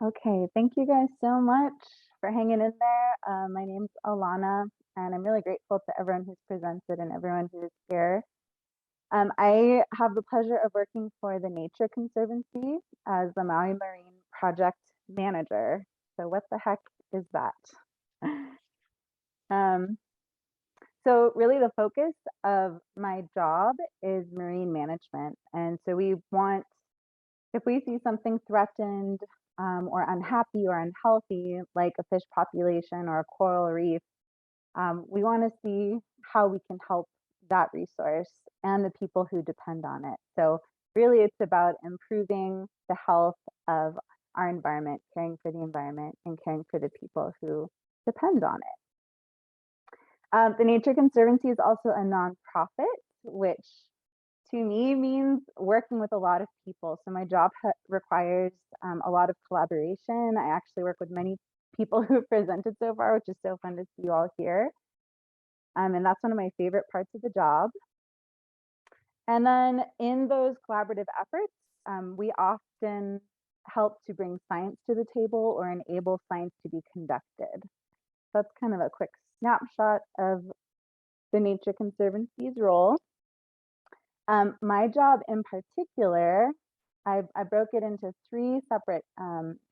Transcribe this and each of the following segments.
Okay, thank you guys so much for hanging in there. My name's Alana, and I'm really grateful to everyone who's presented and everyone who's here. I have the pleasure of working for the Nature Conservancy as the Maui Marine Project Manager. So what the heck is that? Um, so really the focus of my job is marine management. And so we want, if we see something threatened or unhappy or unhealthy, like a fish population or a coral reef, we want to see how we can help that resource and the people who depend on it. So really it's about improving the health of our environment, caring for the environment and caring for the people who depend on it. The Nature Conservancy is also a nonprofit, which to me means working with a lot of people. So my job requires a lot of collaboration. I actually work with many people who have presented so far, which is so fun to see you all here. And that's one of my favorite parts of the job. And then in those collaborative efforts, we often help to bring science to the table or enable science to be conducted. That's kind of a quick snapshot of the Nature Conservancy's role. My job in particular, I broke it into three separate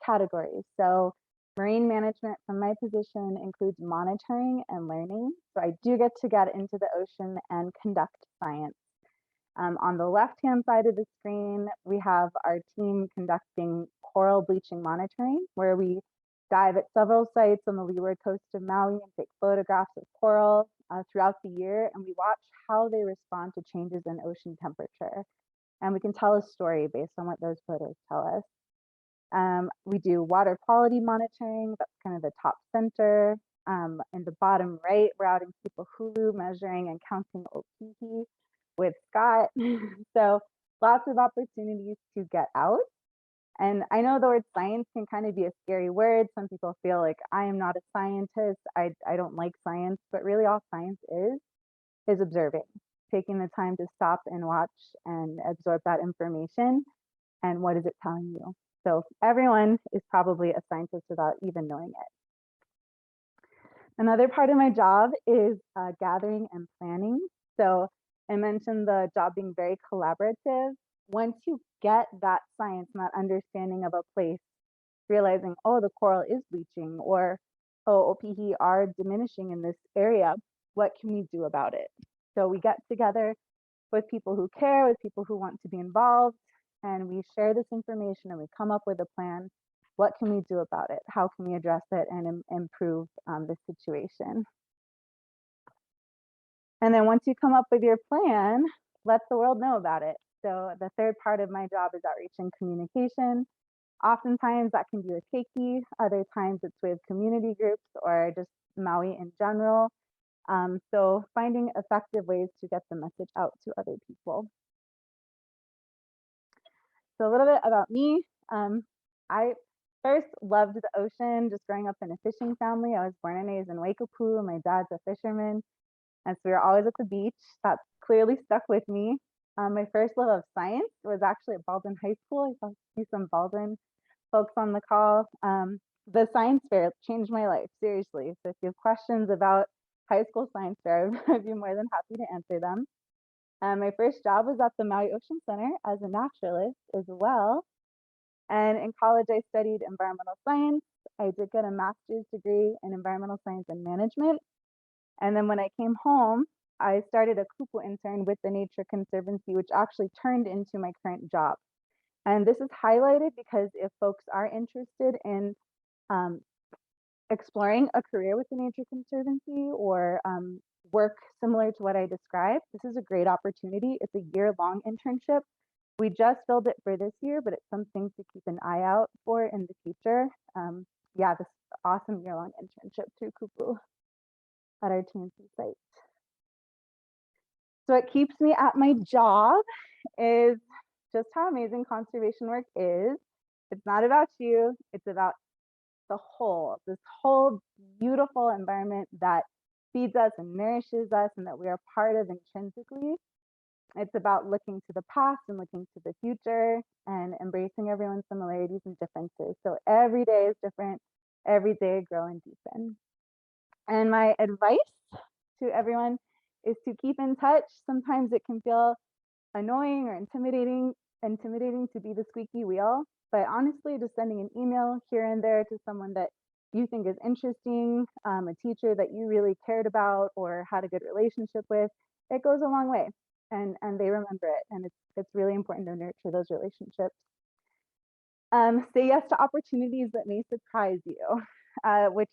categories. So marine management from my position includes monitoring and learning. So I do get to get into the ocean and conduct science. On the left-hand side of the screen, we have our team conducting coral bleaching monitoring, where we dive at several sites on the leeward coast of Maui and take photographs of coral throughout the year, and we watch how they respond to changes in ocean temperature. And we can tell a story based on what those photos tell us. We do water quality monitoring, that's kind of the top center. In the bottom right, we're out in Huliau measuring and counting opihi with Scott. So lots of opportunities to get out. And I know the word science can kind of be a scary word. Some people feel like I am not a scientist. I don't like science, but really all science is observing, taking the time to stop and watch and absorb that information. And what is it telling you? So everyone is probably a scientist without even knowing it. Another part of my job is gathering and planning. So I mentioned the job being very collaborative. Once you get that science and that understanding of a place, realizing, oh, the coral is bleaching, or oh, opihi are diminishing in this area, what can we do about it? So we get together with people who care, with people who want to be involved, and we share this information and we come up with a plan. What can we do about it? How can we address it and improve the situation? And then once you come up with your plan, let the world know about it. So the third part of my job is outreach and communication. Oftentimes that can be with Keiki, other times it's with community groups or just Maui in general. So finding effective ways to get the message out to other people. So a little bit about me. I first loved the ocean, just growing up in a fishing family. I was born and raised in Waikapu, and my dad's a fisherman. And so we were always at the beach. That clearly stuck with me. My first love of science was actually at Baldwin High School. I see some Baldwin folks on the call. The science fair changed my life, seriously. So if you have questions about high school science fair, I'd be more than happy to answer them. My first job was at the Maui Ocean Center as a naturalist as well. And in college, I studied environmental science. I did get a master's degree in environmental science and management. And then when I came home, I started a kupu intern with the Nature Conservancy, which actually turned into my current job. And this is highlighted because if folks are interested in exploring a career with the Nature Conservancy or work similar to what I described, this is a great opportunity. It's a year-long internship. We just filled it for this year, but it's something to keep an eye out for in the future. Yeah, this awesome year-long internship through kupu at our TNC site. So what keeps me at my job is just how amazing conservation work is. It's not about you, it's about the whole, this whole beautiful environment that feeds us and nourishes us and that we are part of intrinsically. It's about looking to the past and looking to the future and embracing everyone's similarities and differences. So every day is different, every day grow and deepen. And my advice to everyone is to keep in touch. Sometimes it can feel annoying or intimidating to be the squeaky wheel, but honestly, just sending an email here and there to someone that you think is interesting, a teacher that you really cared about or had a good relationship with, it goes a long way, and they remember it, and it's really important to nurture those relationships. Say yes to opportunities that may surprise you, which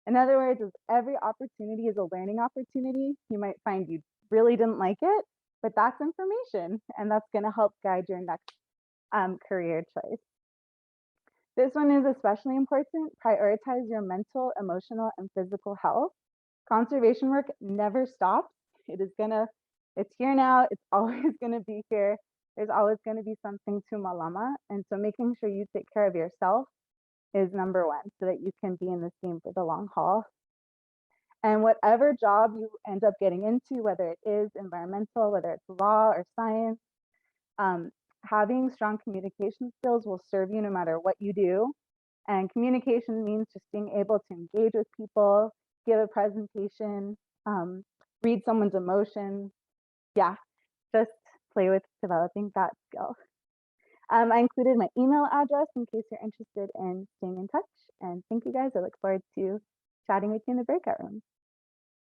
in other words is every opportunity is a learning opportunity. You might find you really didn't like it, but that's information, and that's going to help guide your next career choice. This one is especially important. Prioritize your mental, emotional, and physical health. Conservation work never stops. It's here now. It's always gonna be here. There's always gonna be something to malama. And so making sure you take care of yourself is number one so that you can be in this game for the long haul. And whatever job you end up getting into, whether it is environmental, whether it's law or science, having strong communication skills will serve you no matter what you do. And communication means just being able to engage with people, give a presentation, read someone's emotions. Yeah, just play with developing that skill. I included my email address in case you're interested in staying in touch. And thank you guys. I look forward to chatting with you in the breakout room.